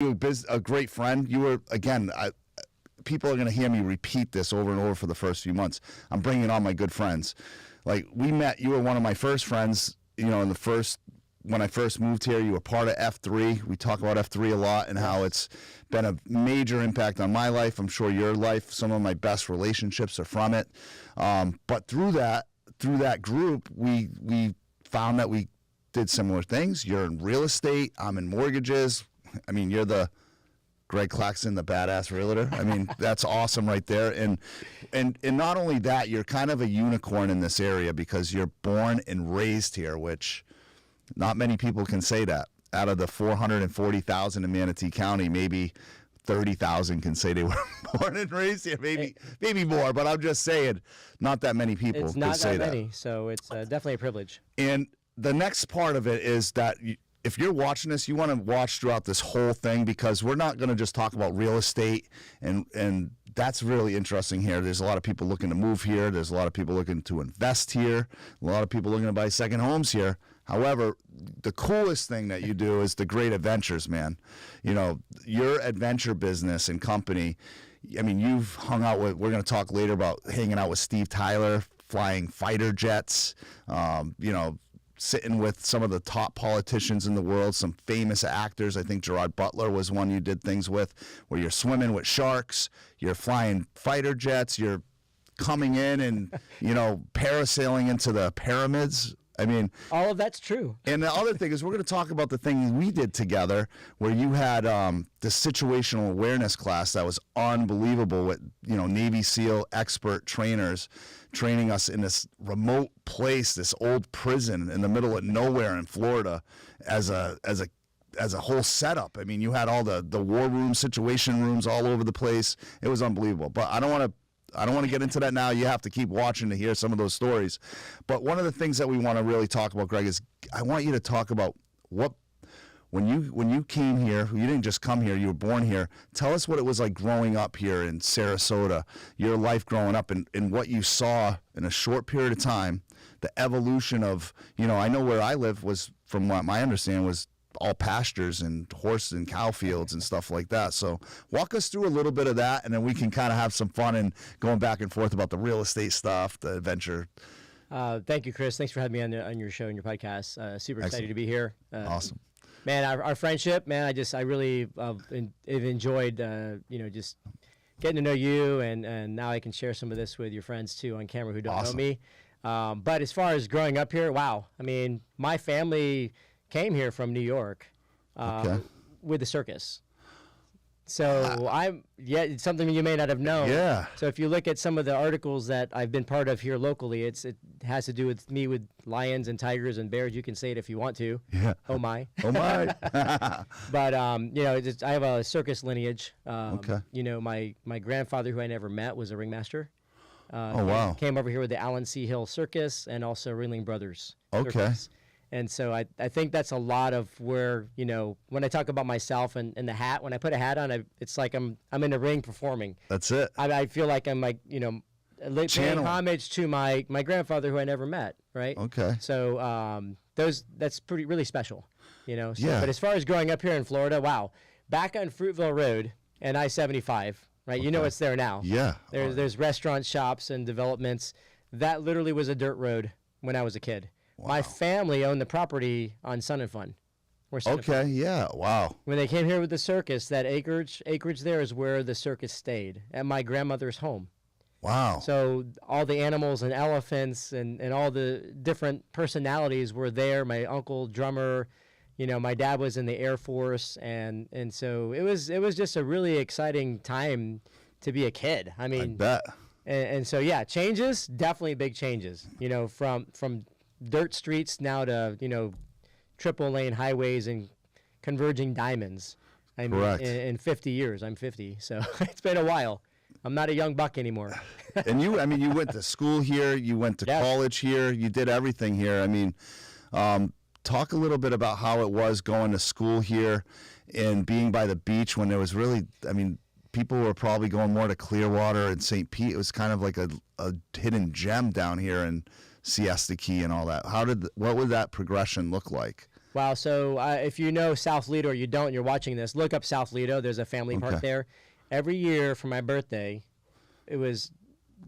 You were a great friend. You were, again, people are going to hear me repeat this over and over for the first few months. I'm bringing on my good friends. Like, we met, you were one of my first friends, in the first, when I first moved here. You were part of F3. We talk about F3 a lot and how it's been a major impact on my life. I'm sure your life. Some of my best relationships are from it. But through that group, we found that we did similar things. You're in real estate. I'm in mortgages. I mean, you're the Greg Claxton, the badass realtor. I mean, that's awesome right there. And not only that, you're kind of a unicorn in this area because you're born and raised here, which not many people can say that. Out of the 440,000 in Manatee County, maybe 30,000 can say they were born and raised here. Maybe more, but I'm just saying, not that many people can say that. It's not that many, so it's definitely a privilege. And the next part of it is that if you're watching this, you want to watch throughout this whole thing, because we're not going to just talk about real estate, and that's really interesting here. There's a lot of people looking to move here. There's a lot of people looking to invest here. A lot of people looking to buy second homes here. However, the coolest thing that you do is the great adventures, man. Your adventure business and company, I mean, you've hung out with, we're going to talk later about hanging out with Steve Tyler, flying fighter jets, sitting with some of the top politicians in the world, some famous actors. I think Gerard Butler was one you did things with, where you're swimming with sharks, you're flying fighter jets, you're coming in and, parasailing into the pyramids. I mean, all of that's true. And the other thing is, we're going to talk about the thing we did together, where you had the situational awareness class that was unbelievable with, Navy SEAL expert trainers training us in this remote place, this old prison in the middle of nowhere in Florida, as a whole setup. I mean, you had all the war room, situation rooms all over the place. It was unbelievable. But I don't want to get into that now. You have to keep watching to hear some of those stories. But one of the things that we want to really talk about, Greg, is I want you to talk about when you came here. You didn't just come here, you were born here. Tell us what it was like growing up here in Sarasota, your life growing up, and what you saw in a short period of time, the evolution of, I know where I live was, from what my understanding was, all pastures and horse and cow fields and stuff like that. So walk us through a little bit of that, and then we can kind of have some fun and going back and forth about the real estate stuff, the adventure. Thank you, Chris. Thanks for having me on your show and your podcast. Super excited to be here. Awesome. Man, our friendship, man, I really have enjoyed, just getting to know you, and now I can share some of this with your friends too on camera who don't know me. But as far as growing up here, wow. I mean, my family came here from New York with the circus. So it's something you may not have known. Yeah. So if you look at some of the articles that I've been part of here locally, it has to do with me with lions and tigers and bears. You can say it if you want to. Yeah. Oh my. Oh my. But I have a circus lineage. Okay. My grandfather, who I never met, was a ringmaster. Oh wow. Came over here with the Allen C. Hill Circus and also Ringling Brothers Okay. Circus. And so I think that's a lot of where, when I talk about myself and the hat, when I put a hat on, it's like I'm in the ring performing. That's it. I feel like I'm like, paying homage to my grandfather who I never met, right? Okay. So that's really special, So, Yeah. But as far as growing up here in Florida, wow. Back on Fruitville Road and I-75, right? Okay. It's there now. Yeah. There's restaurants, shops, and developments. That literally was a dirt road when I was a kid. Wow. My family owned the property on Sun and Fun. Okay, yeah, wow. When they came here with the circus, that acreage there is where the circus stayed, at my grandmother's home. Wow. So all the animals and elephants and all the different personalities were there. My uncle, drummer, my dad was in the Air Force, and so it was just a really exciting time to be a kid. I mean, I bet. And so, yeah, changes, definitely big changes, from dirt streets now to, triple lane highways and converging diamonds. I mean, Correct. in 50 years, I'm 50, so it's been a while. I'm not a young buck anymore. And you went to school here, you went to college here, you did everything here. I mean, talk a little bit about how it was going to school here and being by the beach when there was really, people were probably going more to Clearwater and St. Pete. It was kind of like a hidden gem down here in Siesta Key and all that. What would that progression look like? Wow. So if you know South Lido or you don't, and you're watching this, look up South Lido. There's a family park there. Every year for my birthday, it was,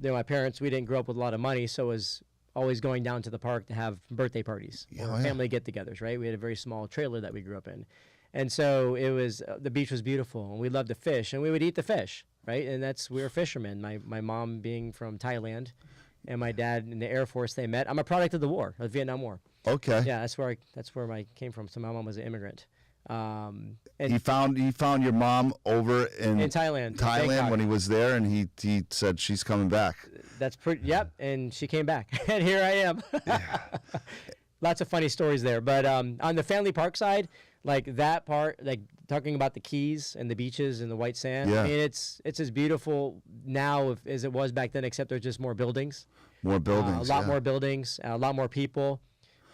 my parents, we didn't grow up with a lot of money, so it was always going down to the park to have birthday parties or family get-togethers, right? We had a very small trailer that we grew up in. And so it was, the beach was beautiful, and we loved to fish, and we would eat the fish, right? And we were fishermen. My mom being from Thailand, and my dad in the Air Force, they met. I'm a product of the war, of the Vietnam War. Okay. Yeah, that's where I came from. So my mom was an immigrant. And he found your mom over in Thailand when he was there, and he said she's coming back. That's pretty. Yep, and she came back, and here I am. Lots of funny stories there, but on the family park side, like that part, like talking about the Keys and the beaches and the white sand. Yeah. I mean, it's as beautiful now as it was back then, except there's just more buildings. More buildings. A lot more buildings. A lot more people.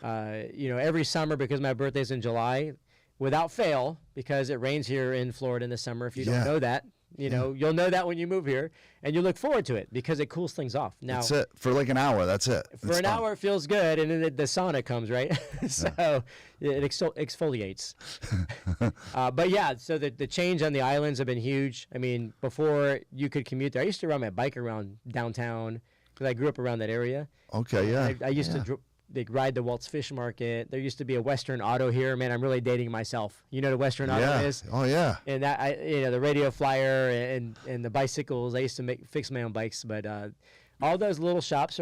Every summer, because my birthday's in July, without fail, because it rains here in Florida in the summer. If you don't know that, you'll know that when you move here, and you look forward to it because it cools things off. Now, that's it. For like an hour, that's it. For an hour, it feels good, and then the sauna comes, right? So it exfoliates. But yeah, so the change on the islands have been huge. I mean, before you could commute there, I used to ride my bike around downtown because I grew up around that area. Okay, yeah. I used to ride the Waltz Fish Market. There used to be a Western Auto here. Man, I'm really dating myself. You know what a Western Auto is? Oh yeah. And that the Radio Flyer and the bicycles. I used to fix my own bikes, but all those little shops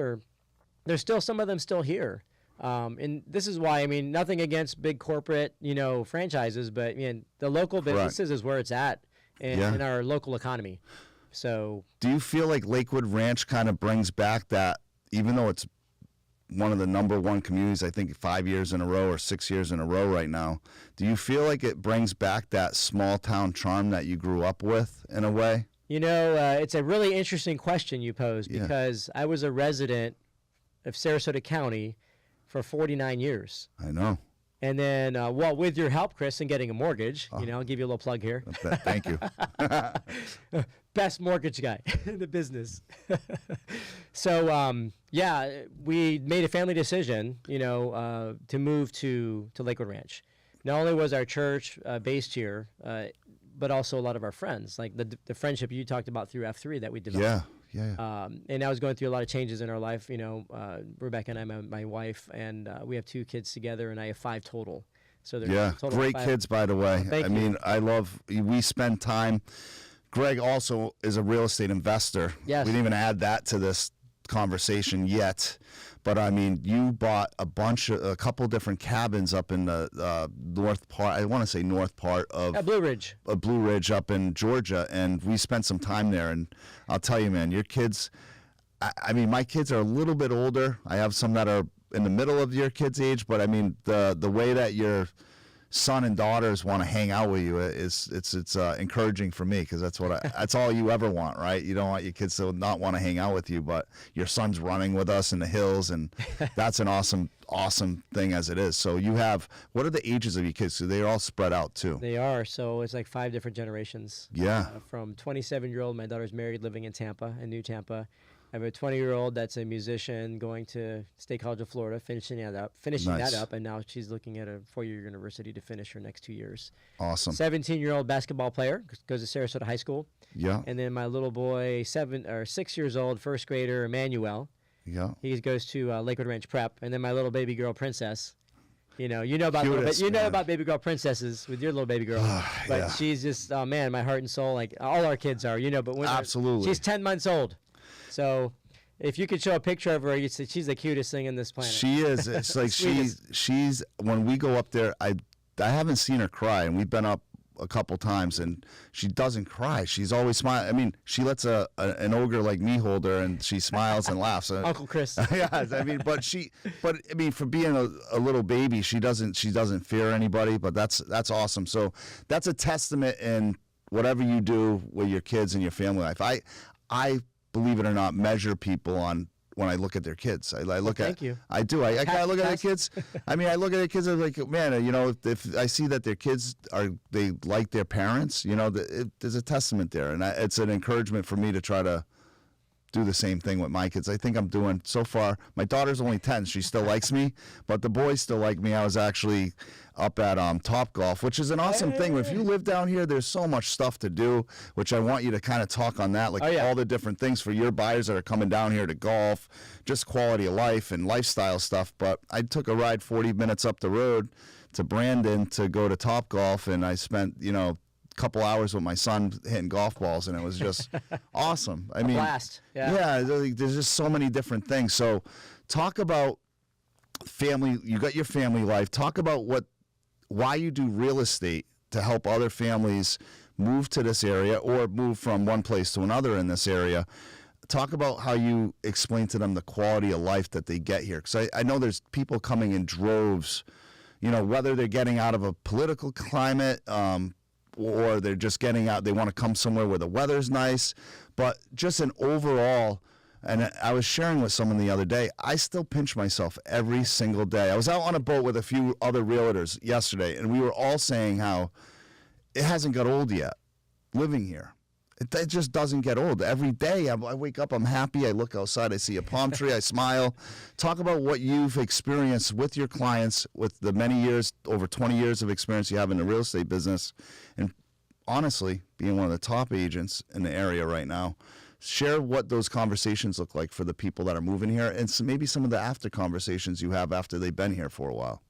there's still some of them still here. And this is why, I mean, nothing against big corporate, franchises, but the local businesses is where it's at in our local economy. So, do you feel like Lakewood Ranch kind of brings back that, even though it's one of the number one communities, I think 5 years in a row or 6 years in a row right now, do you feel like it brings back that small town charm that you grew up with in a way? It's a really interesting question you posed because I was a resident of Sarasota County for 49 years. I know. And then, with your help, Chris, in getting a mortgage, I'll give you a little plug here. Thank you. Best mortgage guy in the business. So, we made a family decision, to move to Lakewood Ranch. Not only was our church based here, but also a lot of our friends, like the friendship you talked about through F3 that we developed. Yeah. And I was going through a lot of changes in our life. Rebecca and I, my wife, and we have 2 kids together, and I have 5 total. So there's total great 5. kids, by the way. Thank you. Mean, we spend time. Greg also is a real estate investor. Yes. We didn't even add that to this conversation yet. But I mean, you bought a couple different cabins up in the north part. I want to say north part of Blue Ridge. Blue Ridge up in Georgia, and we spent some time there. And I'll tell you, man, your kids. I mean, my kids are a little bit older. I have some that are in the middle of your kids' age, but I mean, the way that your son and daughters want to hang out with you it's encouraging for me, because that's all you ever want, right? You don't want your kids to not want to hang out with you, but your son's running with us in the hills, and that's an awesome thing as it is. So what are the ages of your kids? So they're all spread out too. They are. So it's like 5 different generations. Yeah. From 27-year-old, my daughter's married, living in New Tampa. I have a 20-year-old that's a musician going to State College of Florida, finishing that up, and now she's looking at a 4-year university to finish her next 2 years. Awesome. 17-year-old basketball player, goes to Sarasota High School. Yeah. And then my little boy, 6 years old, first grader, Emmanuel. Yeah. He goes to Lakewood Ranch Prep, and then my little baby girl, Princess. You know about about baby girl princesses with your little baby girl, but she's just man, my heart and soul. Like all our kids are, but when absolutely, she's 10 months old. So if you could show a picture of her, you'd say she's the cutest thing in this planet. She is. It's like she's when we go up there, I haven't seen her cry, and we've been up a couple times, and she doesn't cry. She's always smiling. I mean, she lets an ogre like me hold her, and she smiles and laughs. Uncle Chris. Yeah, I mean, but I mean, for being a little baby, she doesn't fear anybody. But that's awesome. So that's a testament in whatever you do with your kids and your family life. I believe it or not, measure people on when I look at their kids. I look at. Thank you. I do. I look at their kids. I mean, I look at their kids. I'm like, man, if I see that their kids they like their parents, there's a testament there, and it's an encouragement for me to try to do the same thing with my kids. I think I'm doing so far. My daughter's only 10. She still likes me, but the boys still like me. I was actually up at Top Golf, which is an awesome thing. If you live down here, there's so much stuff to do, which I want you to kind of talk on that, like all the different things for your buyers that are coming down here to golf, just quality of life and lifestyle stuff. But I took a ride 40 minutes up the road to Brandon to go to Top Golf, and I spent, couple hours with my son hitting golf balls, and it was just awesome. I mean, blast. Yeah, there's just so many different things. So talk about family. You got your family life. Talk about why you do real estate to help other families move to this area or move from one place to another in this area. Talk about how you explain to them the quality of life that they get here. Because I know there's people coming in droves, whether they're getting out of a political climate, or they're just getting out, they want to come somewhere where the weather's nice, but just an overall, and I was sharing with someone the other day, I still pinch myself every single day. I was out on a boat with a few other realtors yesterday, and we were all saying how it hasn't got old yet, living here. It just doesn't get old. Every day I wake up, I'm happy, I look outside, I see a palm tree, I smile. Talk about what you've experienced with your clients, with the many years, over 20 years of experience you have in the real estate business, and honestly, being one of the top agents in the area right now. Share what those conversations look like for the people that are moving here, and maybe some of the after conversations you have after they've been here for a while.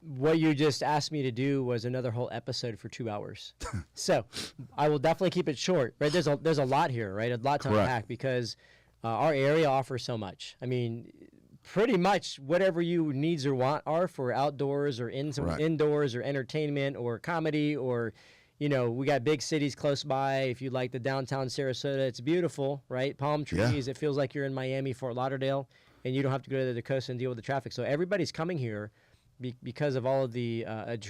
What you just asked me to do was another whole episode for 2 hours. So I will definitely keep it short, right? There's a lot here, right? A lot to unpack because our area offers so much. I mean, pretty much whatever you needs or want are for outdoors or indoors or entertainment or comedy or, we got big cities close by. If you like the downtown Sarasota, it's beautiful, right? Palm trees. It feels like you're in Miami, Fort Lauderdale, and you don't have to go to the coast and deal with the traffic. So everybody's coming here because of all of the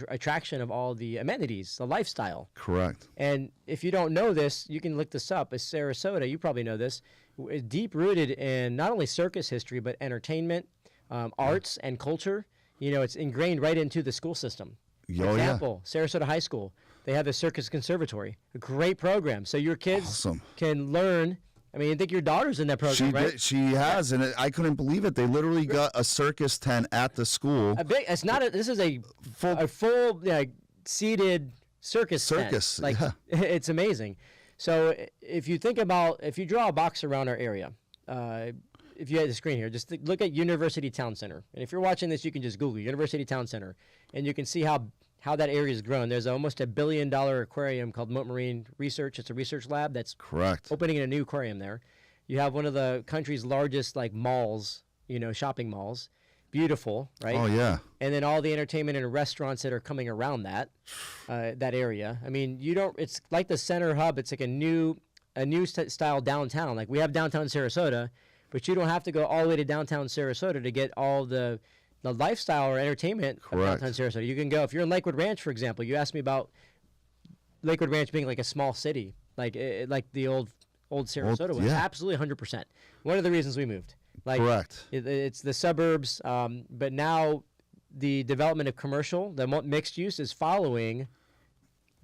attraction of all the amenities, the lifestyle. Correct. And if you don't know this, you can look this up. It's Sarasota, you probably know this, deep-rooted in not only circus history, but entertainment, arts, and culture. It's ingrained right into the school system. For example, Sarasota High School, they have the Circus Conservatory, a great program. So your kids can learn. I mean, I think your daughter's in that program, right? She has, and I couldn't believe it. They literally got a circus tent at the school. This is a full seated circus tent. It's amazing. So if you draw a box around our area, if you had the screen here, just look at University Town Center. And if you're watching this, you can just Google University Town Center, and you can see how that area has grown. There's almost $1 billion aquarium called Moat Marine Research. It's a research lab that's opening a new aquarium there. You have one of the country's largest malls, shopping malls. Beautiful, right? Oh yeah. And then all the entertainment and restaurants that are coming around that area. I mean, it's like the center hub. It's like a new style downtown. Like we have downtown Sarasota, but you don't have to go all the way to downtown Sarasota to get all the lifestyle or entertainment of downtown Sarasota. You can go, if you're in Lakewood Ranch, for example, you asked me about Lakewood Ranch being like a small city, like the old Sarasota was. Absolutely 100%. One of the reasons we moved. It's the suburbs, but now the development of commercial, the mixed use is following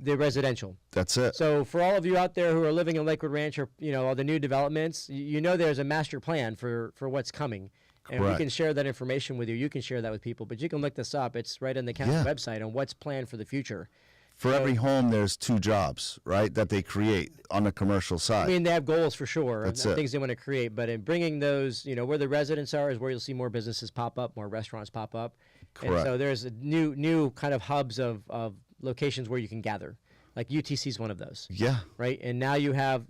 the residential. That's it. So for all of you out there who are living in Lakewood Ranch or all the new developments, there's a master plan for what's coming. And we can share that information with you. You can share that with people, but you can look this up. It's right on the county website on what's planned for the future. For every home, there's 2 jobs, right, that they create on the commercial side. I mean, they have goals for sure. That's things they want to create, but in bringing those, where the residents are is where you'll see more businesses pop up, more restaurants pop up. Correct. And so there's a new kind of hubs of locations where you can gather. Like UTC is one of those. Yeah. Right? And now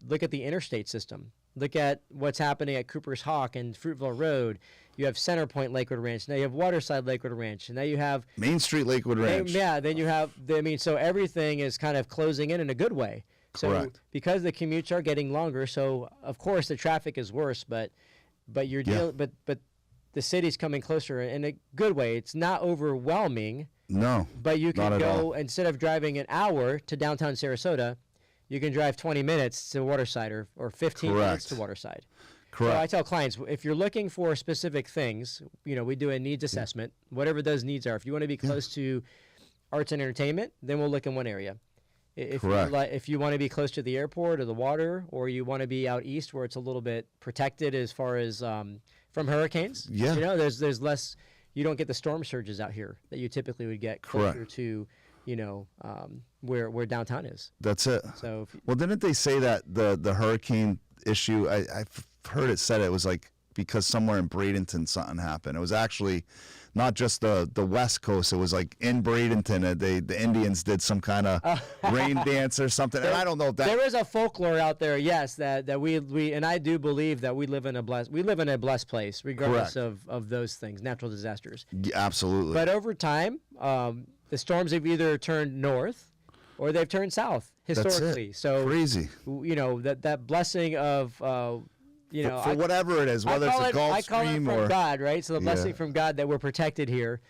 look at the interstate system. Look at what's happening at Cooper's Hawk and Fruitville Road. You have Center Point Lakewood Ranch. Now you have Waterside Lakewood Ranch. And now you have Main Street Lakewood Ranch. Then you have, so everything is kind of closing in a good way. Correct. So because the commutes are getting longer, so of course the traffic is worse, but you're but the city's coming closer in a good way. It's not overwhelming. No. But you can go, instead of driving an hour to downtown Sarasota, you can drive 20 minutes to Waterside or 15 minutes to Waterside. Correct. So I tell clients, if you're looking for specific things, we do a needs assessment, whatever those needs are. If you want to be close to arts and entertainment, then we'll look in one area. Correct. If you want to be close to the airport or the water, or you want to be out east where it's a little bit protected as far as from hurricanes. Yeah. You know, there's less. You don't get the storm surges out here that you typically would get closer Correct. to, you know, where downtown is. That's it. So Well, didn't they say that the hurricane issue? I've heard it said it was like because somewhere in Bradenton something happened. It was actually not just the West Coast. It was like in Bradenton. The Indians did some kind of rain dance or something. And I don't know if that. there is a folklore out there, yes, that we and I do believe that we live in a blessed place, regardless of those things, natural disasters. Yeah, absolutely. But over time, the storms have either turned north or they've turned south historically. That's it. So Crazy. you know, that blessing of you know, For whatever it is, whether it's a Gulf I call it Stream from or God, right? So the blessing Yeah. from God that we're protected here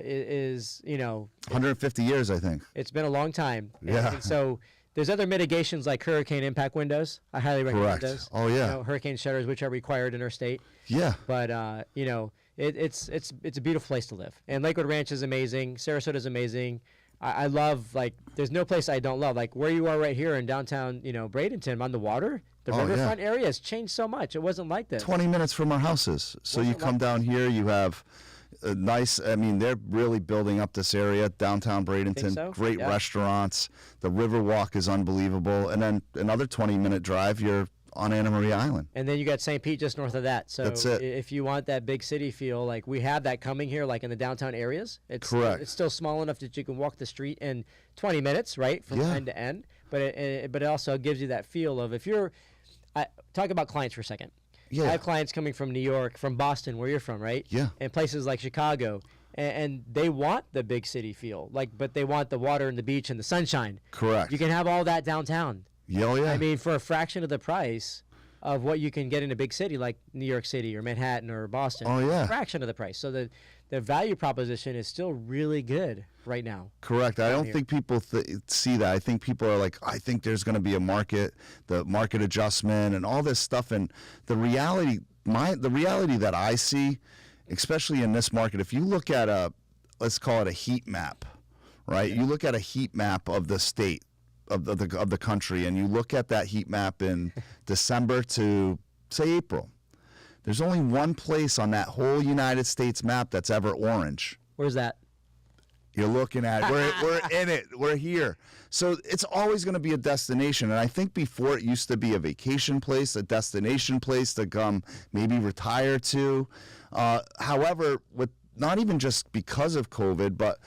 is, you know, 150 years, I think. it's been a long time. Yeah. And so there's other mitigations like hurricane impact windows. I highly recommend Correct. those. Oh, yeah. You know, hurricane shutters, which are required in our state. Yeah. But you know, it's a beautiful place to live. And Lakewood Ranch is amazing. Sarasota is amazing. I love, like, there's no place I don't love. Like where you are right here in downtown, you know, Bradenton on the water. The Oh, yeah. riverfront area has changed so much. It wasn't like this. 20 minutes from our houses. So you come down here, you have a nice, I mean, they're really building up this area, downtown Bradenton. so? Great Yeah. restaurants. The Riverwalk is unbelievable. And then another 20-minute drive, you're on Anna Maria Island. And then you got St. Pete just north of that. So That's it. if you want that big city feel, like we have that coming here, like in the downtown areas. Correct. It's still small enough that you can walk the street in 20 minutes, right, from Yeah. end to end. But it also gives you that feel of if you're talk about clients for a second. Yeah. I have clients coming from New York, from Boston, where you're from, right? Yeah. And places like Chicago. And they want the big city feel, but they want the water and the beach and the sunshine. Correct. You can have all that downtown. Yeah, oh, yeah. I mean, for a fraction of the price of what you can get in a big city like New York City or Manhattan or Boston. Oh, yeah. A fraction of the price. So the value proposition is still really good right now. Correct. I don't here. think people see that. I think people are like, I think there's going to be a market, the market adjustment, and all this stuff. And the reality that I see, especially in this market, if you look at let's call it a heat map, right? You look at a heat map of the state, of the country, and you look at that heat map in December to say April. There's only one place on that whole United States map that's ever orange. Where's that? You're looking at it. We're in it. We're here. So it's always going to be a destination. And I think before it used to be a vacation place, a destination place to come maybe retire to. However, with not even just because of COVID, but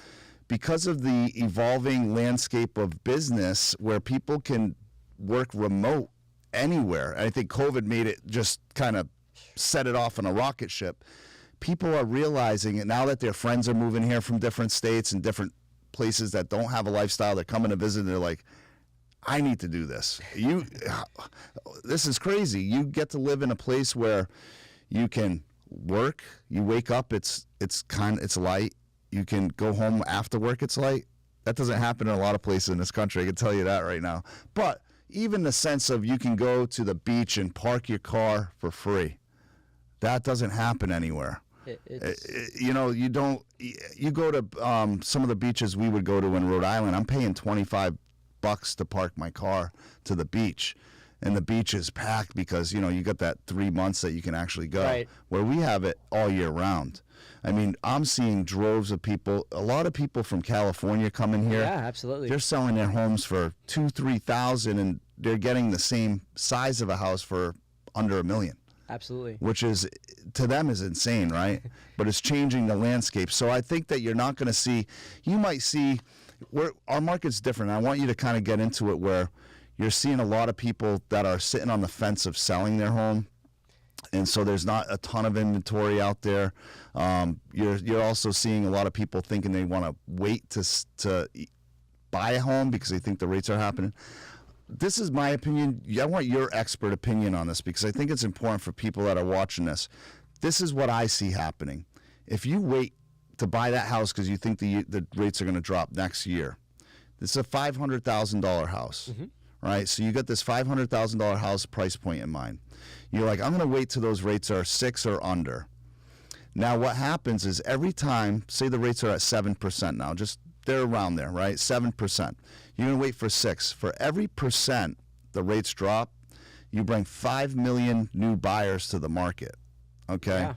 because of the evolving landscape of business where people can work remote anywhere. And I think COVID made it just kind of set it off on a rocket ship. People are realizing it now that their friends are moving here from different states and different places that don't have a lifestyle. They're coming to visit and they're like, I need to do this. This is crazy. You get to live in a place where you can work. You wake up, it's light. You can go home after work, it's light. That doesn't happen in a lot of places in this country. I can tell you that right now. But even the sense of you can go to the beach and park your car for free. That doesn't happen anywhere. You know, you don't. You go to some of the beaches we would go to in Rhode Island. I'm paying $25 to park my car to the beach, and the beach is packed because you know you got that 3 months that you can actually go. Right. Where we have it all year round. I mean, I'm seeing droves of people. A lot of people from California coming here. Yeah, absolutely. They're selling their homes for $2,000-3,000, and they're getting the same size of a house for under $1 million. Absolutely. Which is, to them, is insane, right? But it's changing the landscape. So I think that you're not going to see, you might see, our market's different. I want you to kind of get into it where you're seeing a lot of people that are sitting on the fence of selling their home. And so there's not a ton of inventory out there. You're also seeing a lot of people thinking they want to wait to buy a home because they think the rates are happening. This is my opinion. I want your expert opinion on this because I think it's important for people that are watching this. This is what I see happening. If you wait to buy that house because you think the rates are going to drop next year, this is a $500,000 house, right? So you got this $500,000 house price point in mind. You're like, I'm going to wait till those rates are 6 or under. Now what happens is every time, say the rates are at 7% now, just they're around there, right? 7%. You're going to wait for 6. For every percent the rates drop, you bring 5 million new buyers to the market. Okay? Yeah.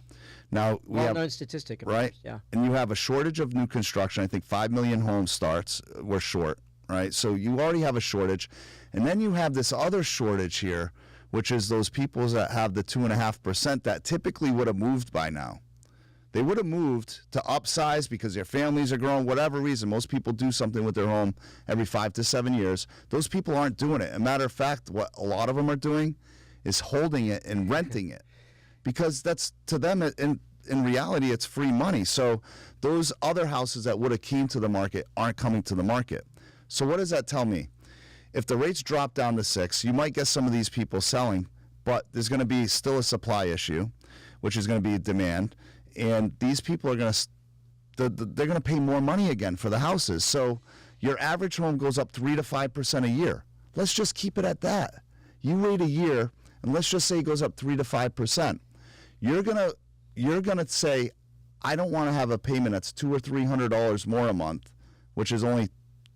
Now, we have well-known statistic. Right? Yeah. And you have a shortage of new construction. I think 5 million home starts were short, right? So you already have a shortage. And then you have this other shortage here, which is those people that have the 2.5% that typically would have moved by now. They would have moved to upsize because their families are growing, whatever reason. Most people do something with their home every 5 to 7 years. Those people aren't doing it. As a matter of fact, what a lot of them are doing is holding it and renting it, because that's, to them, in reality, it's free money. So those other houses that would have came to the market aren't coming to the market. So what does that tell me? If the rates drop down to 6, you might get some of these people selling, but there's going to be still a supply issue, which is going to be demand. And these people are going to, they're going to pay more money again for the houses. So your average home goes up 3 to 5% a year. Let's just keep it at that. You wait a year, and let's just say it goes up 3 to 5%. You're gonna say, I don't want to have a payment that's $200 or $300 more a month, which is only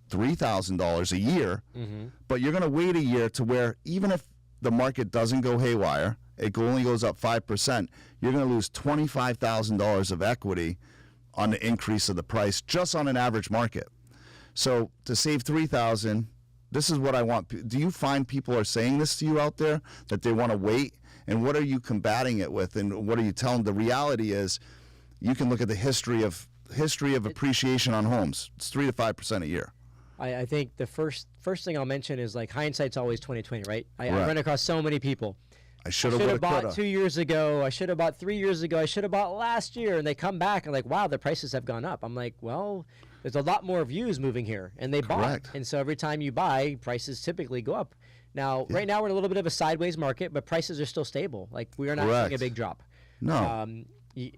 $3,000 a year. Mm-hmm. But you're going to wait a year to where even if the market doesn't go haywire, it only goes up 5%, you're going to lose $25,000 of equity on the increase of the price just on an average market. So to save $3,000, this is what I want. Do you find people are saying this to you out there, that they want to wait? And what are you combating it with? And what are you telling? The reality is, you can look at the history of appreciation on homes. It's 3 to 5% a year. I think the first thing I'll mention is, like, hindsight's always 20/20, right? I Right. run across so many people. I should I have should have bought coulda. 2 years ago. I should have bought 3 years ago. I should have bought last year. And they come back and like, wow, the prices have gone up. I'm like, well, there's a lot more views moving here, and they bought. Correct. And so every time you buy, prices typically go up. Now, right now we're in a little bit of a sideways market, but prices are still stable. Like, we are not seeing a Correct. big drop. No.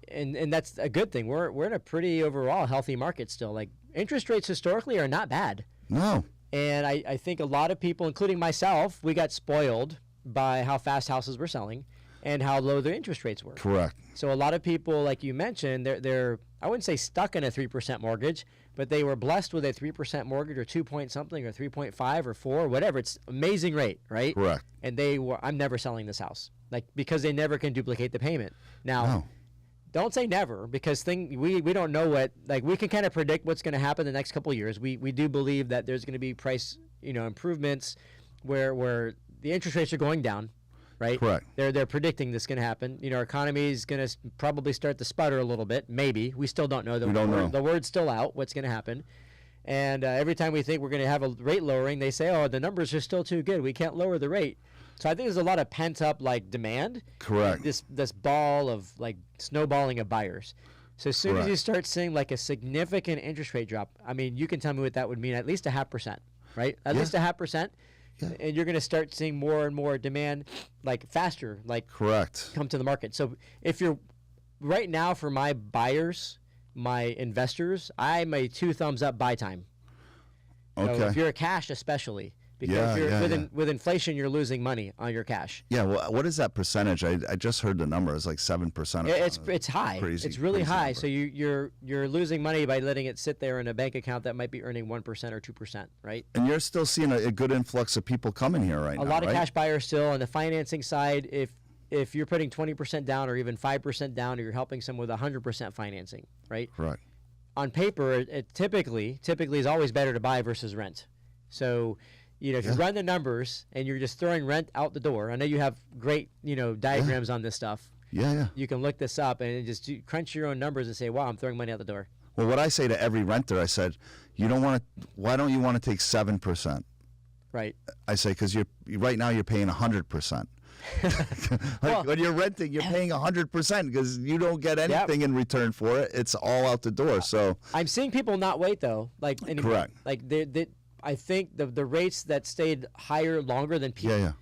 And that's a good thing. We're in a pretty overall healthy market still. Like, interest rates historically are not bad. No. And I think a lot of people, including myself, we got spoiled by how fast houses were selling and how low the interest rates were. Correct. So a lot of people, like you mentioned, they're I wouldn't say stuck in a 3% mortgage, but they were blessed with a 3% mortgage or 2 point something or 3.5 or 4, whatever. It's amazing rate, right? Correct. And I'm never selling this house, like, because they never can duplicate the payment. Now, No. don't say never, because we don't know what, like, we can kind of predict what's going to happen the next couple of years. We do believe that there's going to be price, improvements where the interest rates are going down, right? Correct. They're predicting this is going to happen. Our economy is going to probably start to sputter a little bit. Maybe. We still don't know. We don't know. The word's still out. What's going to happen? And every time we think we're going to have a rate lowering, they say, "Oh, the numbers are still too good. We can't lower the rate." So I think there's a lot of pent up, like, demand. Correct. This ball of, like, snowballing of buyers. So as soon as Correct. you start seeing, like, a significant interest rate drop, I mean, you can tell me what that would mean. At least 0.5%, right? At Yeah. least 0.5%. Yeah. And you're going to start seeing more and more demand, like, faster, like, Correct. come to the market. So if you're right now, for my buyers, my investors, I'm a 2 thumbs up buy time. So Okay. if you're a cash, especially, because Yeah, with inflation, you're losing money on your cash. Yeah. Well, what is that percentage? I just heard the number. It's like 7%. It's high. Crazy. It's really crazy high. number. So you're losing money by letting it sit there in a bank account that might be earning 1% or 2%, right? And you're still seeing a good influx of people coming here right now. A lot of right? cash buyers still. On the financing side, if you're putting 20% down or even 5% down, or you're helping someone with 100% financing, right? Correct. On paper, it typically is always better to buy versus rent. So, if you run the numbers and you're just throwing rent out the door, I know you have great, diagrams on this stuff. Yeah. You can look this up and just crunch your own numbers and say, wow, I'm throwing money out the door. Well, what I say to every renter, I said, why don't you want to take 7%? Right. I say, because right now you're paying 100%. When you're renting, you're paying 100% because you don't get anything in return for it. It's all out the door. So I'm seeing people not wait, though. Like, anymore. Correct. Like, I think the rates that stayed higher longer than people. yeah.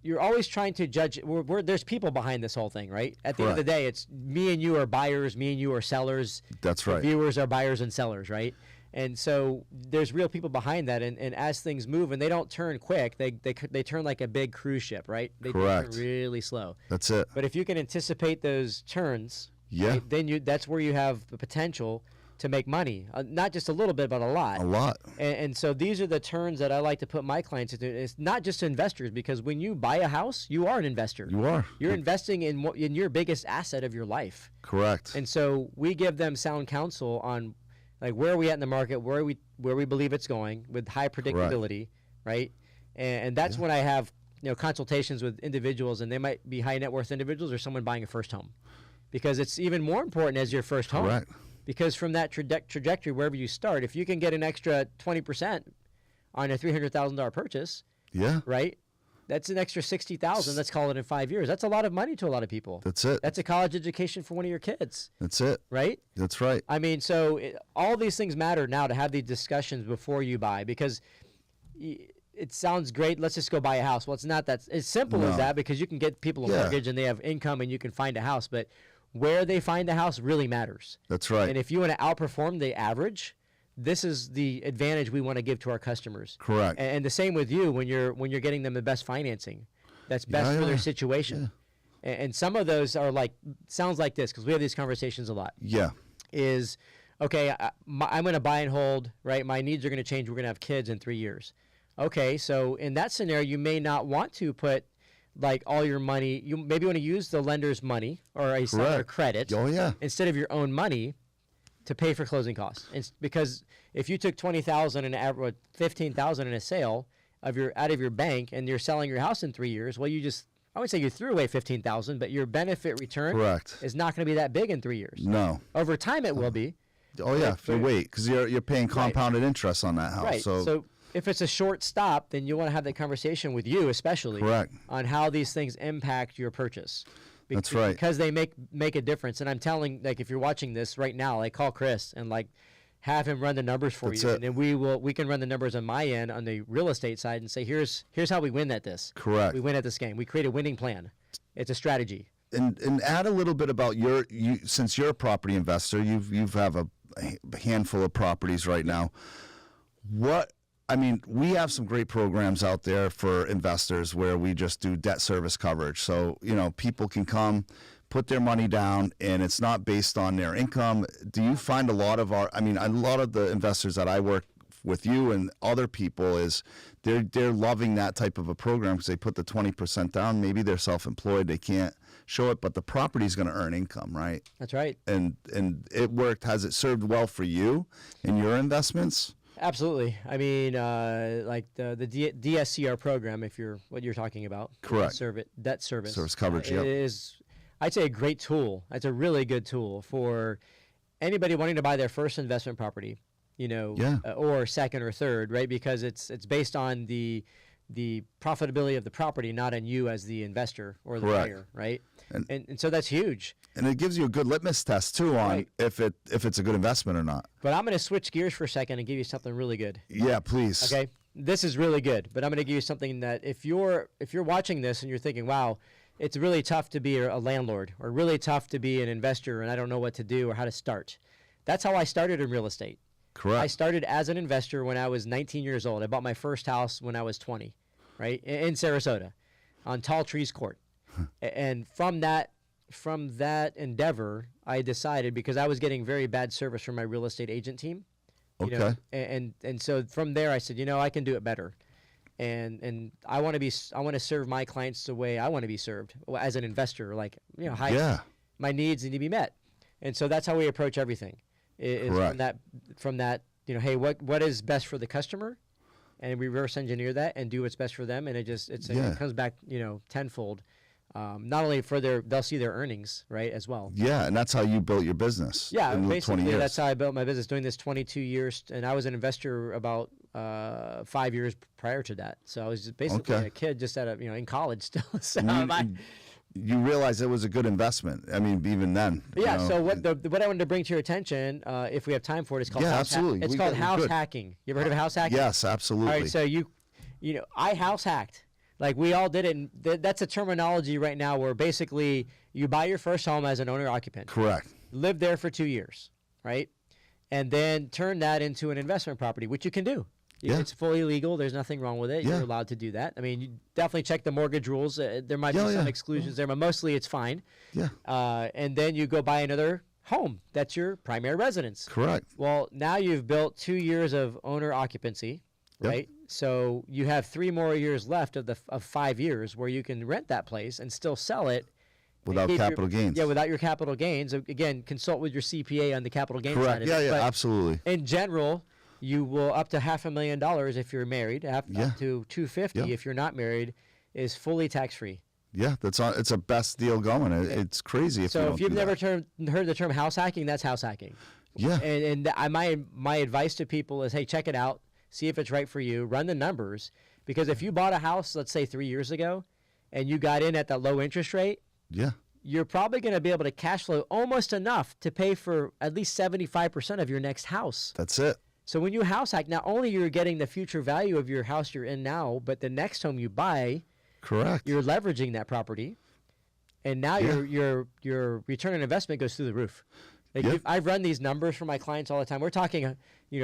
You're always trying to judge. There's people behind this whole thing, right? At the end of the day, it's me and you are buyers, me and you are sellers. That's right. Viewers are buyers and sellers, right? And so there's real people behind that. And as things move, and they don't turn quick, they turn like a big cruise ship, right? They Correct. turn really slow. That's it. But if you can anticipate those turns, Yeah. right, then that's where you have the potential to make money, not just a little bit, but a lot. A lot. And so these are the turns that I like to put my clients into. It's not just investors, because when you buy a house, you are an investor. You are. You're investing in your biggest asset of your life. Correct. And so we give them sound counsel on like where are we at in the market, where we believe it's going with high predictability, right? And that's when I have consultations with individuals, and they might be high net worth individuals or someone buying a first home, because it's even more important as your first home. Correct. Because from that trajectory, wherever you start, if you can get an extra 20% on a $300,000 purchase, Yeah. right? That's an extra $60,000. Let's call it in 5 years. That's a lot of money to a lot of people. That's it. That's a college education for one of your kids. That's it. Right? That's right. I mean, so all these things matter now to have these discussions before you buy, because it sounds great. Let's just go buy a house. Well, it's not that as simple as that, because you can get people a mortgage and they have income and you can find a house, but where they find the house really matters. That's right. And if you want to outperform the average, this is the advantage we want to give to our customers. Correct. And the same with you when you're getting them the best financing that's best for their situation. Yeah. And some of those are sounds like this, because we have these conversations a lot. Yeah. Is, okay, I'm going to buy and hold, right? My needs are going to change. We're going to have kids in 3 years. Okay, so in that scenario, you may not want to put all your money. You maybe want to use the lender's money or a seller credit instead of your own money to pay for closing costs. Because if you took $20,000 and $15,000 in a sale out of your bank and you're selling your house in 3 years, well, I would say you threw away $15,000, but your benefit return is not going to be that big in 3 years. No. Over time, it will be. Oh yeah, wait, because you're paying compounded interest on that house. Right. So if it's a short stop, then you want to have that conversation with you, especially on how these things impact your purchase. That's right. Because they make a difference. And I'm telling, if you're watching this right now, call Chris and have him run the numbers for you, and then we can run the numbers on my end on the real estate side and say, here's how we win at this. Correct. We win at this game. We create a winning plan. It's a strategy. And add a little bit about since you're a property investor, you have a handful of properties right now. We have some great programs out there for investors where we just do debt service coverage. So, people can come, put their money down, and it's not based on their income. Do you find a lot of the investors that I work with you and other people is they're loving that type of a program because they put the 20% down. Maybe they're self-employed. They can't show it, but the property's going to earn income, right? That's right. And it worked. Has it served well for you in your investments? Absolutely. I mean, the DSCR program, what you're talking about. Correct. Debt service coverage, is, I'd say, a great tool. It's a really good tool for anybody wanting to buy their first investment property, or second or third, right? Because it's based on the profitability of the property, not on you as the investor or the buyer, right? And so that's huge. And it gives you a good litmus test too on if it's a good investment or not. But I'm going to switch gears for a second and give you something really good. Yeah, please. Okay, this is really good, but I'm going to give you something that if you're watching this and you're thinking, wow, it's really tough to be a landlord or really tough to be an investor and I don't know what to do or how to start. That's how I started in real estate. Correct. I started as an investor when I was 19 years old. I bought my first house when I was 20, right, in Sarasota on Tall Trees Court. And from that endeavor, I decided, because I was getting very bad service from my real estate agent team. And so from there I said, I can do it better. And I want to serve my clients the way I want to be served as an investor, my needs need to be met. And so that's how we approach everything. From that, hey, what is best for the customer? And we reverse engineer that and do what's best for them. And it comes back, tenfold. Not only they'll see their earnings, right, as well. Yeah, and that's how you built your business. Yeah, basically that's how I built my business, doing this 22 years. And I was an investor about 5 years prior to that. So I was just basically a kid just in college still. So you realized it was a good investment. I mean, even then. Yeah. So what I wanted to bring to your attention, if we have time for it, is called absolutely. It's called house hacking. You ever heard of house hacking? Yes, absolutely. All right. So I house hacked. We all did it. And that's a terminology right now where basically you buy your first home as an owner occupant. Correct. Live there for 2 years, right? And then turn that into an investment property, which you can do. It's fully legal. There's nothing wrong with it. You're allowed to do that. I mean, you definitely check the mortgage rules. There might be some exclusions there, but mostly it's fine. Yeah. And then you go buy another home. That's your primary residence. Correct. Well, now you've built 2 years of owner occupancy, Yep. right? So you have 3 more years left of 5 years where you can rent that place and still sell it and Without keep capital gains. Yeah, without your capital gains. Again, consult with your CPA on the capital gains side Correct. of Yeah, it. yeah, But absolutely. in general, you will up to $500,000 if you're married, up Yeah. to $250 Yeah. if you're not married, is fully tax free. Yeah, it's a best deal going. It's crazy if you So don't if you've do never that. heard the term house hacking, that's house hacking. Yeah. My advice to people is, hey, check it out, see if it's right for you, run the numbers, because if you bought a house, let's say 3 years ago, and you got in at that low interest rate, Yeah. you're probably going to be able to cash flow almost enough to pay for at least 75% of your next house. That's it. So when you house hack, not only you're getting the future value of your house you're in now, but the next home you buy, Correct. you're leveraging that property, and now Yeah. your return on investment goes through the roof. Like Yeah. I've run these numbers for my clients all the time. We're talking,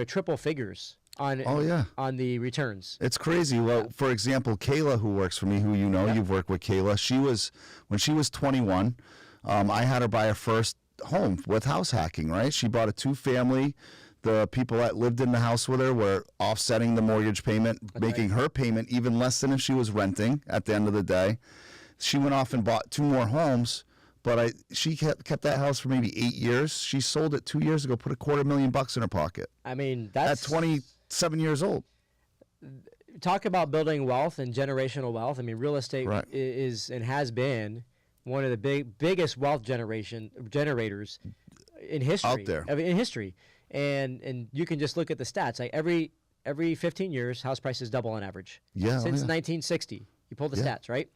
triple figures on Oh, yeah. on the returns. It's crazy. Well, for example, Kayla, who works for me, who you know, Yep. you've worked with Kayla. When she was 21, I had her buy her first home with house hacking, right? She bought a 2-family. The people that lived in the house with her were offsetting the mortgage payment, making her payment even less than if she was renting at the end of the day. She went off and bought 2 more homes, but she kept that house for maybe 8 years. She sold it 2 years ago, put $250,000 in her pocket I mean, at that's 27 years old. talk about building wealth and generational wealth. I mean, real estate Right. is and has been one of the biggest wealth generators in history Out there. in history. And you can just look at the stats. Like every 15 years, house prices double on average. Yeah, oh, Since yeah. 1960, you pull the Yeah. stats, right?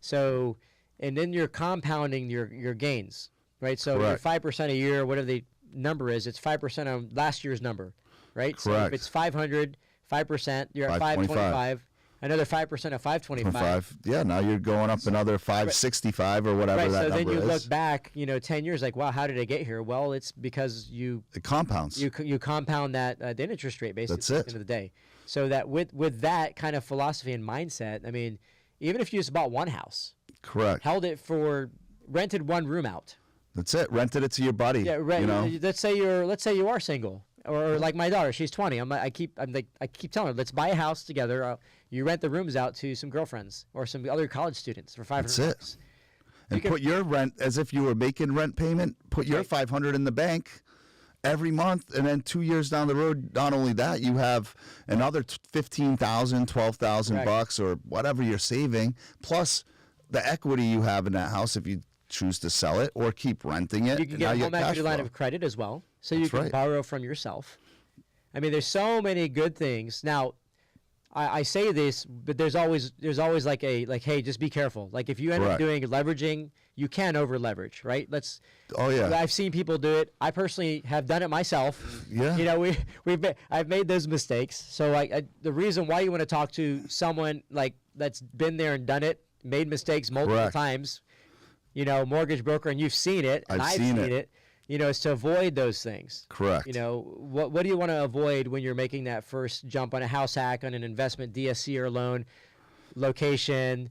So, and then you're compounding your gains, right? So your Correct. 5% a year, whatever the number is, it's 5% on last year's number, right? So if Correct. it's 500, 5%, you're at 525. 525. Another 5% of 525. 5. Yeah, now you're going up another 565 or whatever Right, that so then number you is. look back, 10 years, like, wow, how did I get here? Well, it's because It compounds. you compound that the interest rate basically That's at it. the end of the day. So that with that kind of philosophy and mindset, I mean, even if you just bought one house, Correct. rented one room out. That's it. Rented it to your buddy. Yeah, right. You know? Let's say you are single, or like my daughter, she's 20. I keep telling her, let's buy a house together. You rent the rooms out to some girlfriends or some other college students for $500. That's it. And put your rent as if you were making rent payment. Put your Right. $500 in the bank every month, and then 2 years down the road, not only that, you have another $15,000, $12,000 bucks, or whatever you're saving, plus the equity you have in that house if you choose to sell it or keep renting it. You can and get now a you home have cash equity line flow. of credit as well, so you That's can right. borrow from yourself. I mean, there's so many good things. Now, I say this, but there's always like hey, just be careful. Like if you end up Correct. doing leveraging, you can over leverage, right? Oh yeah. I've seen people do it. I personally have done it myself. Yeah. I've made those mistakes. So the reason why you want to talk to someone like that's been there and done it, made mistakes multiple Correct. times, mortgage broker, and you've seen it, and I've I've seen seen it. it, is to avoid those things. Correct. What do you want to avoid when you're making that first jump on a house hack, on an investment, DSC or loan, location,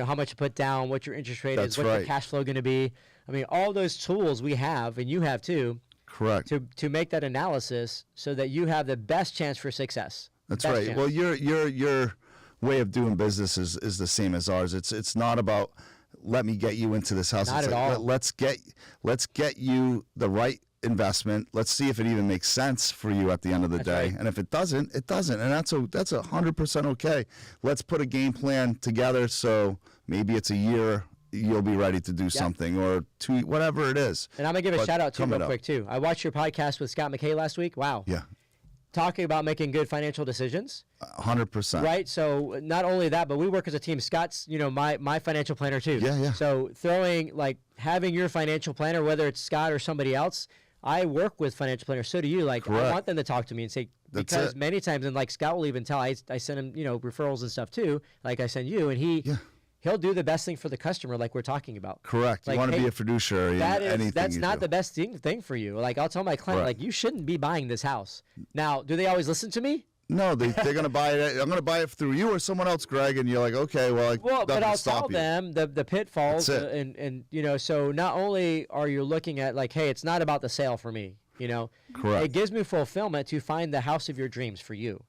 how much you put down, what your interest rate That's is, what's right. your cash flow going to be. I mean, all those tools we have, and you have too, Correct. to make that analysis so that you have the best chance for success. That's Best right. chance. Well, your way of doing business is the same as ours. It's not about let me get you into this house. Not It's at like, all. Let's get you the right investment. Let's see if it even makes sense for you at the end of the That's day. right. And if it doesn't, it doesn't. And that's 100% okay. Let's put a game plan together. So maybe it's a year you'll be ready to do something, or 2, whatever it is. And I'm going to give a But shout out to you coming real up. quick too. I watched your podcast with Scott McKay last week. Wow. Yeah, Talking about making good financial decisions. 100%. Right. So not only that, but we work as a team. Scott's, my financial planner too. Yeah, yeah. So having your financial planner, whether it's Scott or somebody else, I work with financial planners. So do you. Like, I Correct. want them to talk to me and say, That's because it. many times, and like Scott will even tell, I send him, referrals and stuff too. Like I send you, and he'll do the best thing for the customer, like we're talking about. Correct. Like, You want to hey, be a fiduciary in anything that's you not do. the best thing for you. Like I'll tell my client, Correct. like, you shouldn't be buying this house. Now, do they always listen to me? No, they're gonna buy it. I'm gonna buy it through you or someone else, Greg. And you're like, okay, well, but I'll tell them the pitfalls, That's and so not only are you looking at like, hey, it's not about the sale for me, Correct. It gives me fulfillment to find the house of your dreams for you.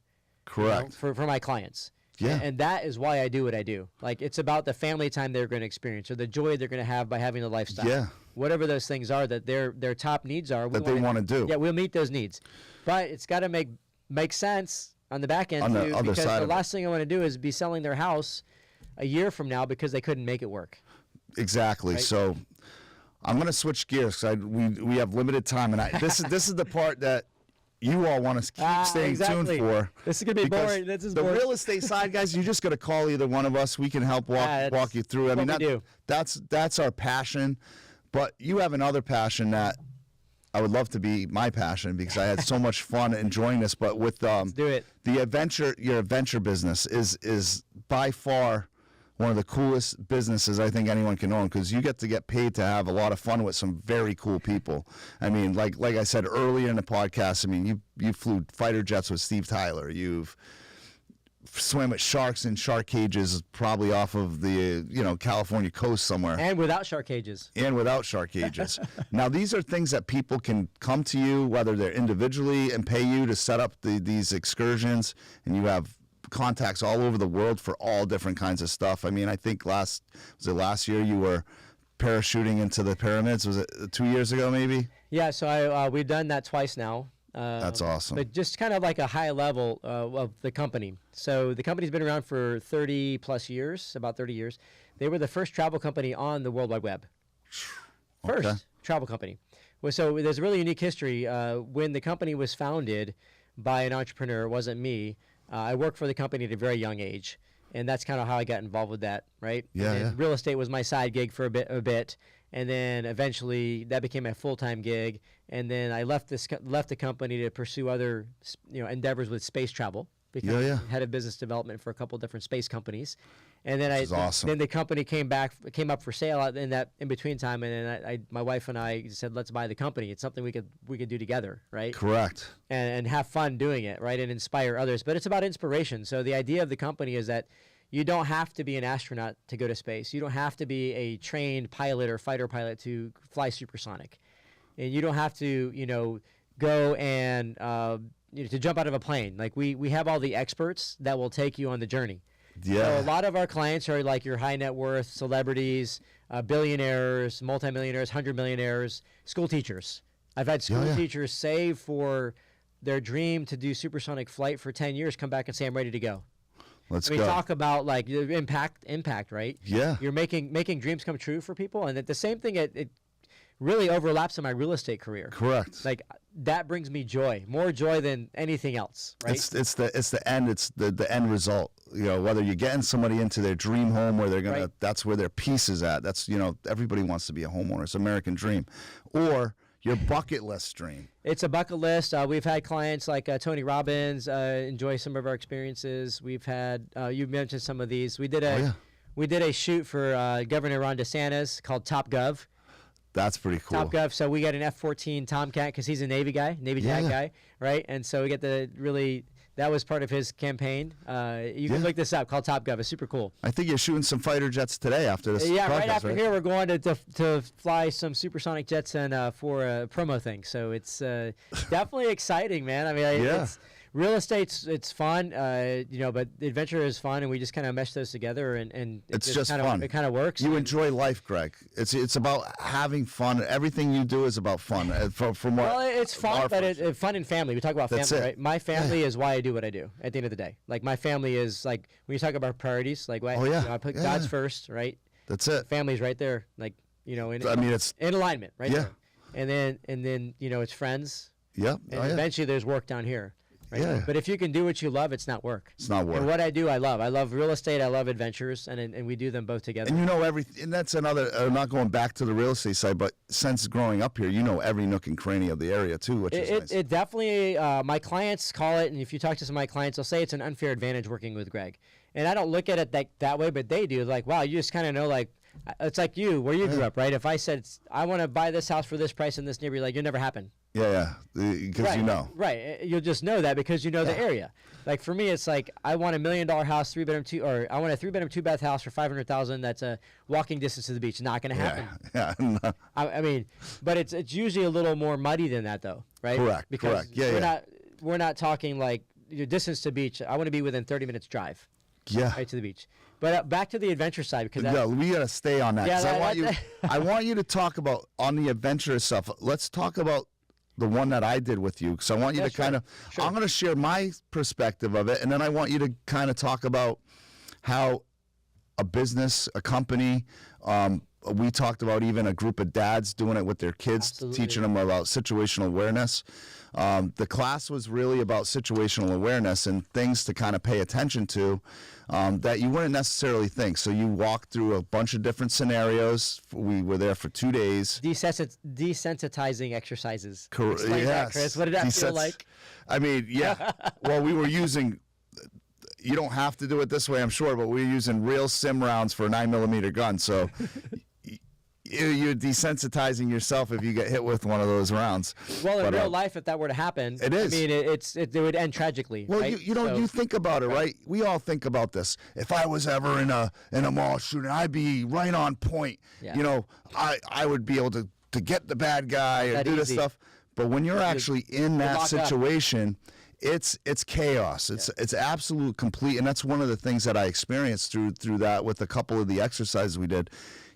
Correct. For my clients. Yeah. And that is why I do what I do. Like, it's about the family time they're going to experience or the joy they're going to have by having the lifestyle. Yeah. Whatever those things are that their top needs are. That they want to do. Yeah, we'll meet those needs. But it's got to make sense on the back end, on the too, other because side the of last thing I want to do is be selling their house a year from now because they couldn't make it work. Exactly. Right? So I'm going to switch gears because we have limited time. And this is the part that you all want to keep staying tuned for. This is going to be boring. This is boring. The real estate side, guys, you just got to call either one of us. We can help walk you through. I mean, that's our passion. But you have another passion that I would love to be my passion because I had so much fun enjoying this. But with Let's do it. your adventure business is by far one of the coolest businesses I think anyone can own because you get to get paid to have a lot of fun with some very cool people. I mean, like I said earlier in the podcast, I mean, you flew fighter jets with Steve Tyler. You've swam with sharks in shark cages probably off of the California coast somewhere. And without shark cages. Now, these are things that people can come to you, whether they're individually and pay you to set up these excursions, and you have contacts all over the world for all different kinds of stuff. I mean, I think last year you were parachuting into the pyramids? Was it 2 years ago maybe? Yeah, so we've done that twice now. That's awesome. But just kind of like a high level of the company. So the company's been around for 30 plus years, about 30 years. They were the first travel company on the World Wide Web. First travel company. Well, so there's a really unique history. When the company was founded by an entrepreneur, it wasn't me. I worked for the company at a very young age, and that's kind of how I got involved with that, right? And real estate was my side gig for a bit, and then eventually that became a full-time gig, and then I left the company to pursue other endeavors with space travel. Become head of business development for a couple different space companies, and then then the company came up for sale in between time, and then my wife and I said, let's buy the company. It's something we could do together, right? Correct. And have fun doing it, right? And inspire others. But it's about inspiration. So the idea of the company is that you don't have to be an astronaut to go to space. You don't have to be a trained pilot or fighter pilot to fly supersonic, and you don't have to go and to jump out of a plane. Like we have all the experts that will take you on the journey. Yeah. So a lot of our clients are like your high net worth celebrities, billionaires, multimillionaires, 100 millionaires, school teachers. I've had school teachers save for their dream to do supersonic flight for 10 years, come back and say, I'm ready to go. Let's go. We talk about like impact, right? Yeah. You're making dreams come true for people. And the same thing, it really overlaps in my real estate career. Correct. Like that brings me joy, more joy than anything else, right? It's the end. It's the end result. Whether you're getting somebody into their dream home where they're gonna, that's where their peace is at. That's everybody wants to be a homeowner. It's an American dream, or your bucket list dream. It's a bucket list. We've had clients like Tony Robbins enjoy some of our experiences. We've had you mentioned some of these. We did a shoot for Governor Ron DeSantis called Top Gov. That's pretty cool. Top Gov. So we got an F-14 Tomcat because he's a Navy guy, Navy JAG guy, right? And so we get that was part of his campaign. You can look this up, called Top Gov. It's super cool. I think you're shooting some fighter jets today after this. Yeah, podcast, right after here we're going to fly some supersonic jets and for a promo thing. So it's definitely exciting, man. I mean, it's real estate's fun, but the adventure is fun, and we just kind of mesh those together, and it's just fun. It kind of works. You enjoy life, Greg. It's about having fun. Everything you do is about fun. From what? Well, it's fun, but it's fun and family. We talk about family, right? My family is why I do what I do. At the end of the day, like my family is like when you talk about priorities, like I put God's first, right? That's it. Family's right there, like it's in alignment, right? Yeah. There. And then it's friends. Yep. And eventually there's work down here. Right? Yeah. But if you can do what you love, it's not work. It's not work. And what I do, I love. I love real estate. I love adventures, and we do them both together. And everything. And that's another. I'm not going back to the real estate side, but since growing up here, every nook and cranny of the area too, which is nice. It definitely. My clients call it, and if you talk to some of my clients, they'll say it's an unfair advantage working with Greg. And I don't look at it that way, but they do. Like, wow, you just kind of know, like, It's like where you grew up, right? If I said I want to buy this house for this price in this neighborhood, like, you'll never happen. Yeah, because you know. Right. You'll just know that because you know the area. Like for me, it's like I want $1 million house, 3-bedroom, or I want a 3-bedroom, 2-bath house for $500,000. That's a walking distance to the beach. Not going to happen. Yeah. No. I mean, but it's usually a little more muddy than that, though, right? Correct. Because Correct. we're not talking like your distance to beach. I want to be within 30 minutes drive. Yeah. Right to the beach. But back to the adventure side, because we got to stay on that. Yeah, 'cause I want you to talk about on the adventurous stuff. Let's talk about the one that I did with you, because I want you to kind of. Sure. I'm going to share my perspective of it, and then I want you to kind of talk about how a business, a company. We talked about even a group of dads doing it with their kids, Absolutely. teaching them about situational awareness. The class was really about situational awareness and things to kind of pay attention to that you wouldn't necessarily think. So you walked through a bunch of different scenarios. We were there for 2 days. Desensitizing exercises. Explain that, Chris. What did that feel like? I mean, yeah. Well, we were using. You don't have to do it this way, I'm sure, but we were using real sim rounds for a 9mm gun. So you're desensitizing yourself if you get hit with one of those rounds. Well, in real life, if that were to happen, it is. I mean, it would end tragically. Well, right? you think about it, right? We all think about this. If I was ever in a mall shooting, I'd be right on point. Yeah. You know, I would be able to get the bad guy or do this stuff. But when you're actually in that situation, it's chaos. It's absolute complete, and that's one of the things that I experienced through that with a couple of the exercises we did.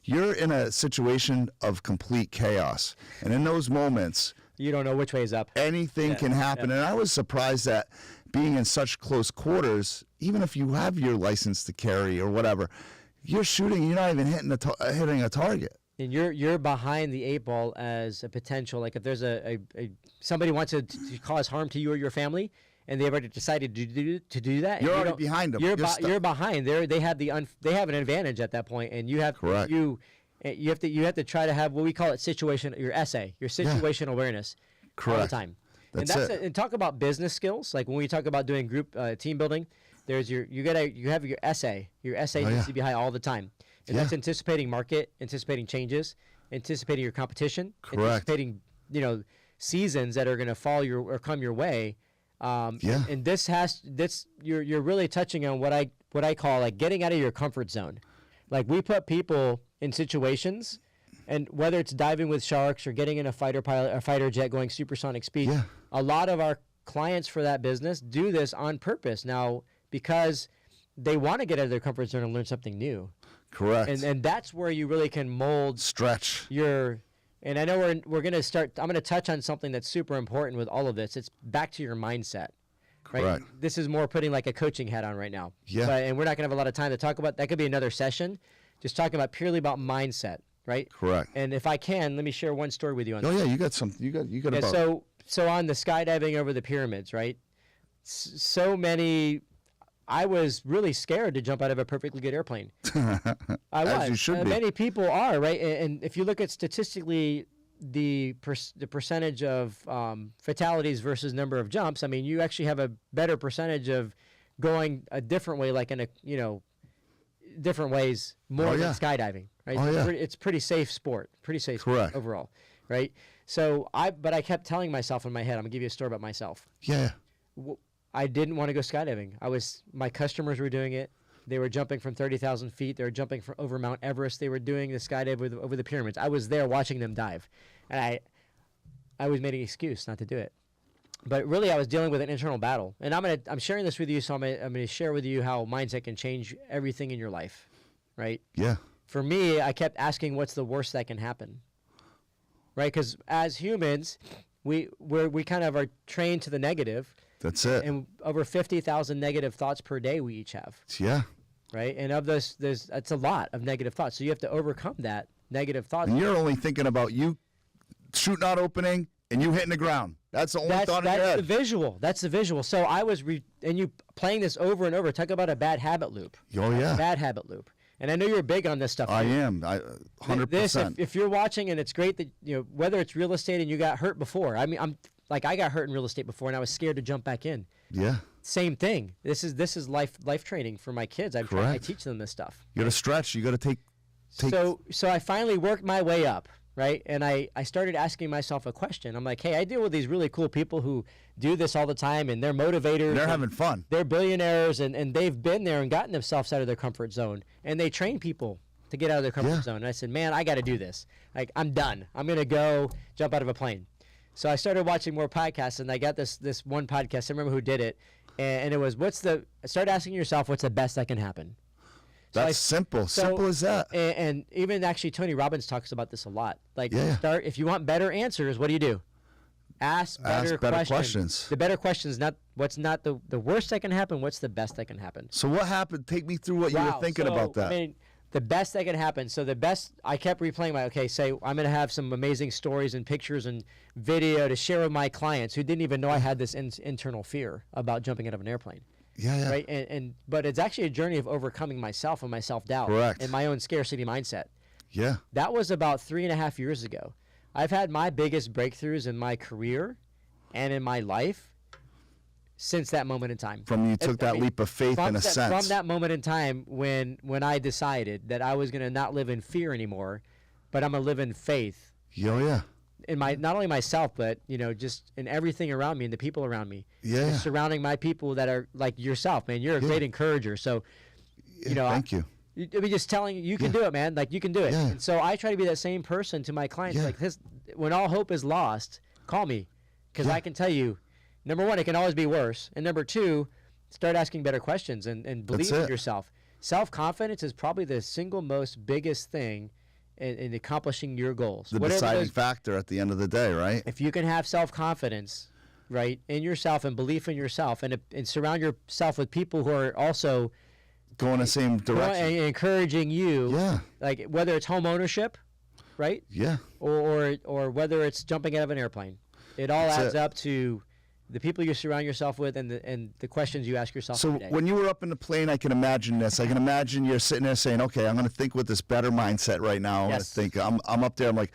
You're in a situation of complete chaos, and in those moments, you don't know which way is up. Anything can happen, and I was surprised that being in such close quarters, even if you have your license to carry or whatever, you're shooting. You're not even hitting a target. And you're behind the 8 ball as a potential. Like if there's somebody wants to cause harm to you or your family, and they've already decided to do that, you're already behind them. You're behind. They have an advantage at that point, and you have Correct. You have to try to have what we call it your situational awareness. Correct. All the time. That's it. And talk about business skills. Like when we talk about doing group team building, there's you have your essay. Your essay needs to be high all the time. And that's anticipating market, anticipating changes, anticipating your competition, anticipating seasons that are going to fall or come your way. And you're really touching on what I call like getting out of your comfort zone. Like we put people in situations, and whether it's diving with sharks or getting in a fighter jet going supersonic speed, a lot of our clients for that business do this on purpose now because they want to get out of their comfort zone and learn something new. Correct. And that's where you really can stretch your. And I know we're going to start. I'm going to touch on something that's super important with all of this. It's back to your mindset. Right? Correct. This is more putting like a coaching hat on right now. Yeah. And we're not going to have a lot of time to talk about. That could be another session, just talking about purely about mindset. Right. Correct. And if I can, let me share one story with you on. Oh yeah, you got some. You got about. So on the skydiving over the pyramids, right? So many. I was really scared to jump out of a perfectly good airplane. I was. As you should be. Many people are, right? And if you look at statistically the percentage of fatalities versus number of jumps, I mean, you actually have a better percentage of going a different way, like in different ways more than skydiving, right? It's pretty safe sport, sport overall, right? So I kept telling myself in my head, I'm gonna give you a story about myself. Yeah. I didn't want to go skydiving. My customers were doing it. They were jumping from 30,000 feet. They were jumping over Mount Everest. They were doing the skydive over the pyramids. I was there watching them dive, and I was making an excuse not to do it. But really, I was dealing with an internal battle. And I'm sharing this with you, so I'm gonna share with you how mindset can change everything in your life, right? Yeah. For me, I kept asking, what's the worst that can happen, right? Because as humans, we kind of are trained to the negative. That's it. And over 50,000 negative thoughts per day we each have. Yeah. Right? And of those, that's a lot of negative thoughts. So you have to overcome that negative thoughts. And you're only thinking about you shooting out opening and you hitting the ground. That's the only thought in your head. That's the visual. That's the visual. So I was, and you playing this over and over. Talk about a bad habit loop. Oh, yeah. Bad habit loop. And I know you're big on this stuff. I am. 100%. If you're watching and it's great that, whether it's real estate and you got hurt before. I mean, I got hurt in real estate before, and I was scared to jump back in. Yeah. Same thing. This is life training for my kids. I teach them this stuff. You got to stretch. You got to take So I finally worked my way up, right? And I started asking myself a question. I'm like, hey, I deal with these really cool people who do this all the time, and they're motivators. They're having fun. They're billionaires, and they've been there and gotten themselves out of their comfort zone. And they train people to get out of their comfort zone. And I said, man, I got to do this. Like, I'm done. I'm going to go jump out of a plane. So I started watching more podcasts, and I got this one podcast. I remember who did it. And it was, start asking yourself, what's the best that can happen? That's simple. Simple as that. And even actually Tony Robbins talks about this a lot. Like, if you want better answers, what do? Ask better questions. The better questions, what's not the worst that can happen, what's the best that can happen. So what happened? Take me through what you were thinking about that. I mean, the best that can happen. So the best, I kept replaying say I'm going to have some amazing stories and pictures and video to share with my clients who didn't even know I had this internal fear about jumping out of an airplane. Yeah. Right. But it's actually a journey of overcoming myself and my self-doubt. Correct. And my own scarcity mindset. Yeah. That was about 3.5 years ago. I've had my biggest breakthroughs in my career and in my life since that moment in time. From you took that leap of faith in a sense. From that moment in time when I decided that I was going to not live in fear anymore, but I'm going to live in faith. Yeah. In not only myself, but just in everything around me and the people around me. Yeah. Just surrounding my people that are like yourself, man. You're a great encourager. So, thank you. I mean, just telling you can do it, man. Like, you can do it. Yeah. And so I try to be that same person to my clients. Like, when all hope is lost, call me, because I can tell you, number one, it can always be worse, and number two, start asking better questions and believe in yourself. Self-confidence is probably the single most biggest thing in accomplishing your goals. The deciding factor at the end of the day, right? If you can have self-confidence, right, in yourself and belief in yourself, and surround yourself with people who are also going the same direction, and encouraging you, like whether it's home ownership, right? Yeah. Or whether it's jumping out of an airplane, it all adds up to the people you surround yourself with and the questions you ask yourself. So every day. when you were up in the plane, I can imagine this. I can imagine you're sitting there saying, "Okay, I'm going to think with this better mindset right now. I'm going to think. I'm up there. I'm like,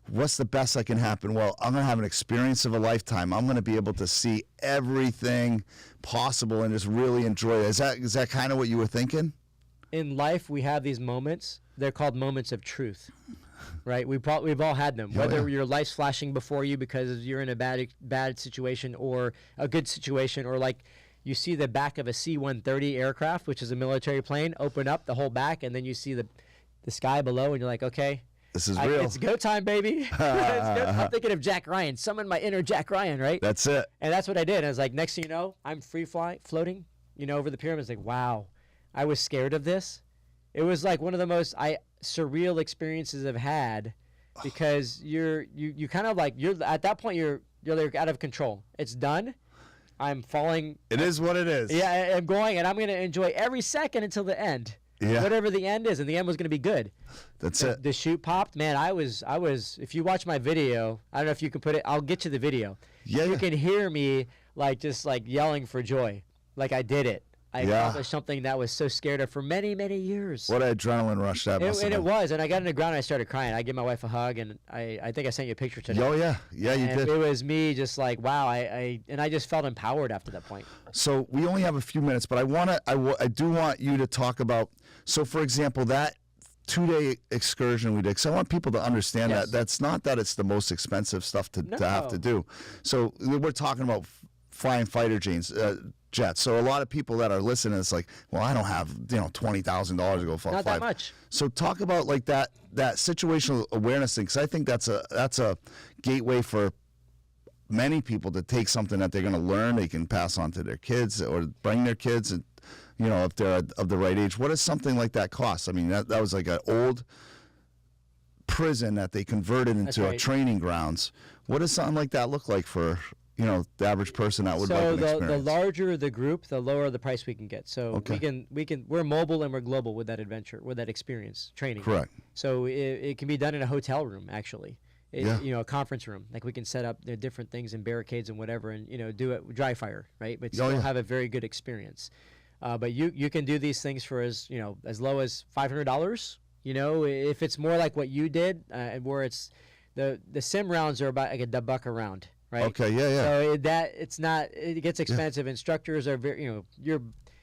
what's the best that can happen? Well, I'm going to have an experience of a lifetime. I'm going to be able to see everything possible and just really enjoy it." Is that kind of what you were thinking? In life, we have these moments. They're called moments of truth, right? We've all had them. Whether your life's flashing before you because you're in a bad situation or a good situation, or like you see the back of a C-130 aircraft, which is a military plane, open up the whole back, and then you see the sky below, and you're like, okay. This is real. It's go time, baby. I'm thinking of Jack Ryan. Summon my inner Jack Ryan, right? That's it. And that's what I did. And I was like, next thing you know, I'm floating, over the pyramids. Like, wow, I was scared of this. It was like one of the most surreal experiences I've had, because you kind of like, you're at that point you're out of control. It's done. I'm falling. It is what it is. Yeah, I'm going, and I'm going to enjoy every second until the end. Yeah. Whatever the end is, and the end was going to be good. That's it. The chute popped, man. I was. If you watch my video, I don't know if you can put it. I'll get you the video. Yeah. You can hear me just yelling for joy, like I did it. I accomplished something that I was so scared of for many, many years. What an adrenaline rush that must have been. And it was, and I got on the ground and I started crying. I gave my wife a hug, and I think I sent you a picture today. Oh yeah, you did. It was me just like, wow. I just felt empowered after that point. So we only have a few minutes, but I do want you to talk about. So for example, that 2-day excursion we did, because I want people to understand that that's not that it's the most expensive stuff to have to do. So we're talking about flying fighter jets. So a lot of people that are listening, it's like, well, I don't have $20,000 to go fly. Not that much. So talk about like that situational awareness thing, because I think that's a gateway for many people to take something that they're going to learn, they can pass on to their kids or bring their kids, and if they're of the right age. What does something like that cost? I mean, that was like an old prison that they converted into a training grounds. What does something like that look like for the average person that would like an experience? So the larger the group, the lower the price we can get. So we're mobile and we're global with that adventure, with that experience training. Correct. So it can be done in a hotel room, actually. A conference room. Like, we can set up the different things and barricades and whatever, and do it dry fire, right? But still have a very good experience. But you can do these things for as low as $500. If it's more like what you did, where it's the sim rounds are about like $1 a round. Right. Okay. Yeah. So it gets expensive. Instructors are very,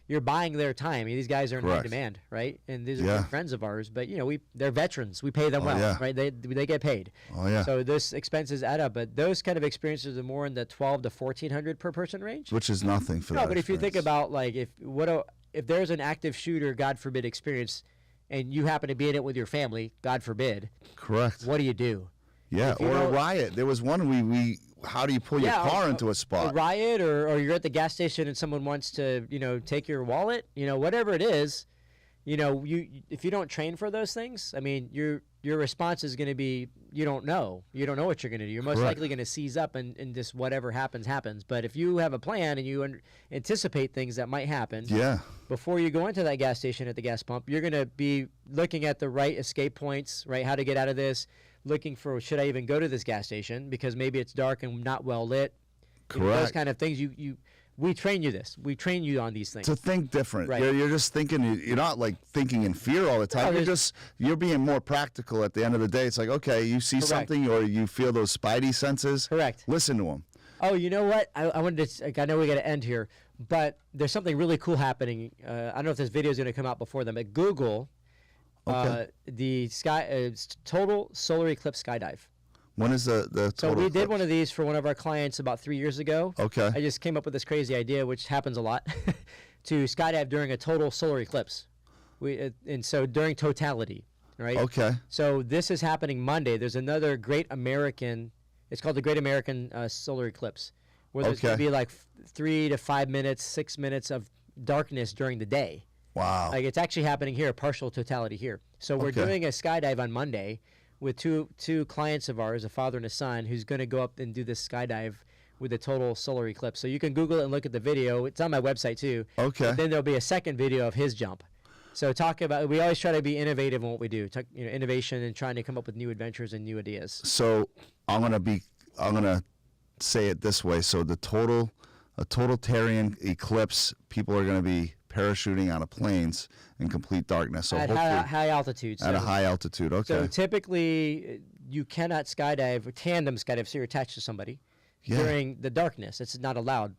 you're buying their time. I mean, these guys are in high Correct. demand, right? And these are Yeah. good friends of ours, but they're veterans. We pay them well, yeah. right? They get paid. Oh yeah. So those expenses add up, but those kind of experiences are more in the 12 to 1400 per person range. Which is nothing for that. No, but if you think experience. about like if there's an active shooter, God forbid, experience, and you happen to be in it with your family, God forbid, Correct. what do you do? Yeah, if you or a don't- riot. There was one we how do you pull your car into a A spot? riot, or you're at the gas station and someone wants to, take your wallet, whatever it is, if you don't train for those things, I mean, your response is going to be, you don't know what you're going to do. You're most Correct. likely going to seize up and just whatever happens. But if you have a plan and you anticipate things that might happen, Yeah. before you go into that gas station at the gas pump, you're going to be looking at the right escape points, right? How to get out of this, looking for, should I even go to this gas station because maybe it's dark and not well lit. Those Correct. kind of things. We train you this. We train you on these things. To think different. Right. You're just thinking. You're not like thinking in fear all the time. No, You're being more practical at the end of the day. It's like, okay, you see Correct. something or you feel those spidey senses. Correct. Listen to them. Oh, you know what? I wanted to. I know we got to end here, but there's something really cool happening. I don't know if this video is going to come out before them. At Google, Okay. the total solar eclipse skydive. When is the So total we did eclipse? one of these for one of our clients about 3 years ago. Okay. I just came up with this crazy idea, which happens a lot, to skydive during a total solar eclipse. And so during totality, right? Okay. So this is happening Monday. There's another Great American. It's called the Great American Solar Eclipse, where there's going to Okay. be like 3 to 5 minutes, 6 minutes of darkness during the day. Wow. Like it's actually happening here, partial totality here. So we're Okay. doing a skydive on Monday with two clients of ours, a father and a son, who's going to go up and do this skydive with a total solar eclipse. So you can Google it and look at the video. It's on my website too. Okay. But then there'll be a second video of his jump. So we always try to be innovative in what we do. Innovation and trying to come up with new adventures and new ideas. So I'm gonna say it this way. So a totalitarian eclipse, people are gonna be parachuting out of planes in complete darkness. So At hopefully high altitude. at a high altitude. Okay. So typically, you cannot skydive, tandem skydive, so you're attached to somebody Yeah. during the darkness. It's not allowed.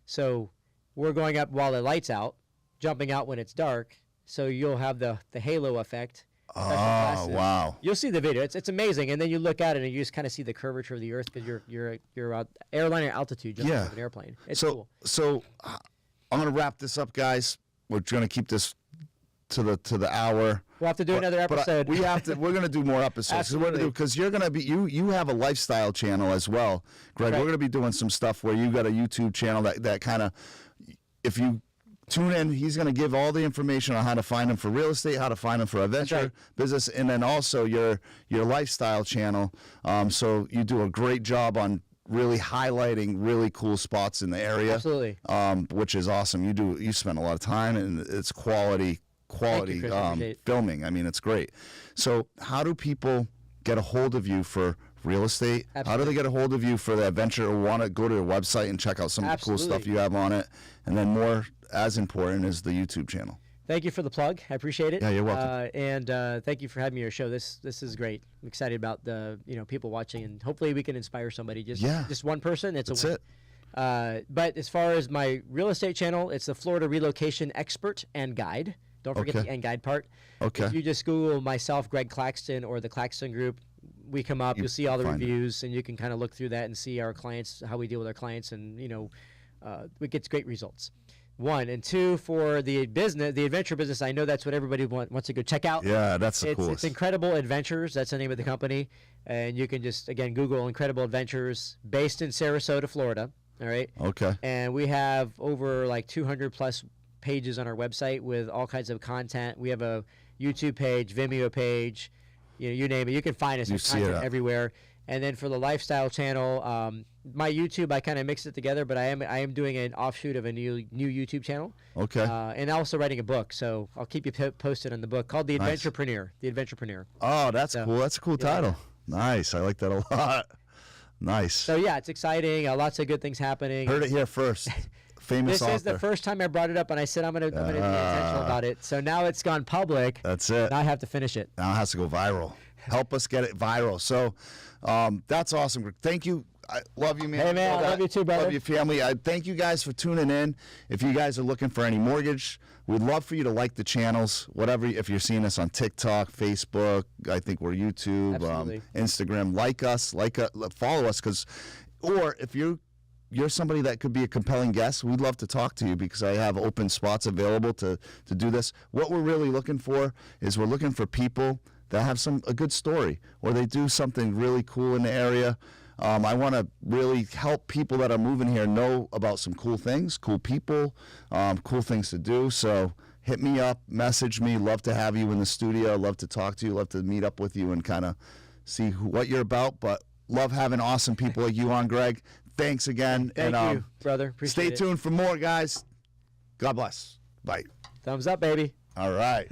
So we're going up while the light's out, jumping out when it's dark. So you'll have the halo effect. Oh glasses. wow. You'll see the video. It's amazing, and then you look at it and you just kind of see the curvature of the Earth because you're airline at altitude, just Yeah. like an airplane. It's So cool. so I'm gonna wrap this up, guys. We're gonna keep this to the hour. We'll have to do another But episode. we're gonna do more episodes. Absolutely. Because you're gonna be you have a lifestyle channel as well, Greg. Right. We're gonna be doing some stuff where you got a YouTube channel that kind of, if you tune in, he's gonna give all the information on how to find him for real estate, how to find him for a venture right. business, and then also your lifestyle channel. So you do a great job on really highlighting really cool spots in the area. Absolutely. Which is awesome. You spend a lot of time, and it's quality Chris. Appreciate it. filming. I mean, it's great. So how do people get a hold of you for real estate? How do Absolutely. they get a hold of you for that venture, or want to go to your website and check out some of the cool stuff Absolutely. you have on it? And then more as important is the YouTube channel. Thank you for the plug. I appreciate it. Yeah, you're welcome. And thank you for having me on your show. This is great. I'm excited about the people watching, and hopefully we can inspire somebody. Just one person. That's a win. it. But as far as my real estate channel, it's the Florida Relocation Expert and Guide. Don't forget Okay. the and guide part. Okay. If you just Google myself, Greg Claxton, or the Claxton Group, we come up. You'll see all the find it. reviews, and you can kind of look through that and see our clients, how we deal with our clients, and we get great results. One and two, for the business, the adventure business. I know that's what everybody wants to go check out. Yeah, that's the It's coolest. Incredible Adventures. That's the name of the company, and you can just again Google Incredible Adventures, based in Sarasota, Florida. All right. Okay. And we have over like 200 plus pages on our website with all kinds of content. We have a YouTube page, Vimeo page, you name it. You can find us You in see it content up. everywhere. And then for the lifestyle channel, my YouTube, I kind of mixed it together, but I am doing an offshoot of a new YouTube channel. Okay. And also writing a book, so I'll keep you posted on the book called The Nice. Adventurepreneur. The Adventurepreneur. Oh, that's So, cool. That's a cool yeah. title. Nice. I like that a lot. Nice. So yeah, it's exciting. Lots of good things happening. Heard it here first. Famous This author. is the first time I brought it up, and I said I'm gonna be intentional about it. So now it's gone public. That's it. Now I have to finish it. Now it has to go viral. Help us get it viral. So that's awesome. Thank you. I love you, man. Hey, man, You know I that. love you too, brother. Love your family. I thank you guys for tuning in. If you guys are looking for any mortgage, we'd love for you to like the channels, whatever. If you're seeing us on TikTok, Facebook, I think we're YouTube, Absolutely. Instagram. Like us, follow us, or if you're somebody that could be a compelling guest, we'd love to talk to you because I have open spots available to do this. What we're really looking for is we're looking for people that have a good story, or they do something really cool in the area. I want to really help people that are moving here know about some cool things, cool people, cool things to do. So hit me up, message me. Love to have you in the studio. Love to talk to you. Love to meet up with you and kind of see what you're about. But love having awesome people like you on, Greg. Thanks again. Thank you, brother. Appreciate it. Stay tuned for more, guys. God bless. Bye. Thumbs up, baby. All right.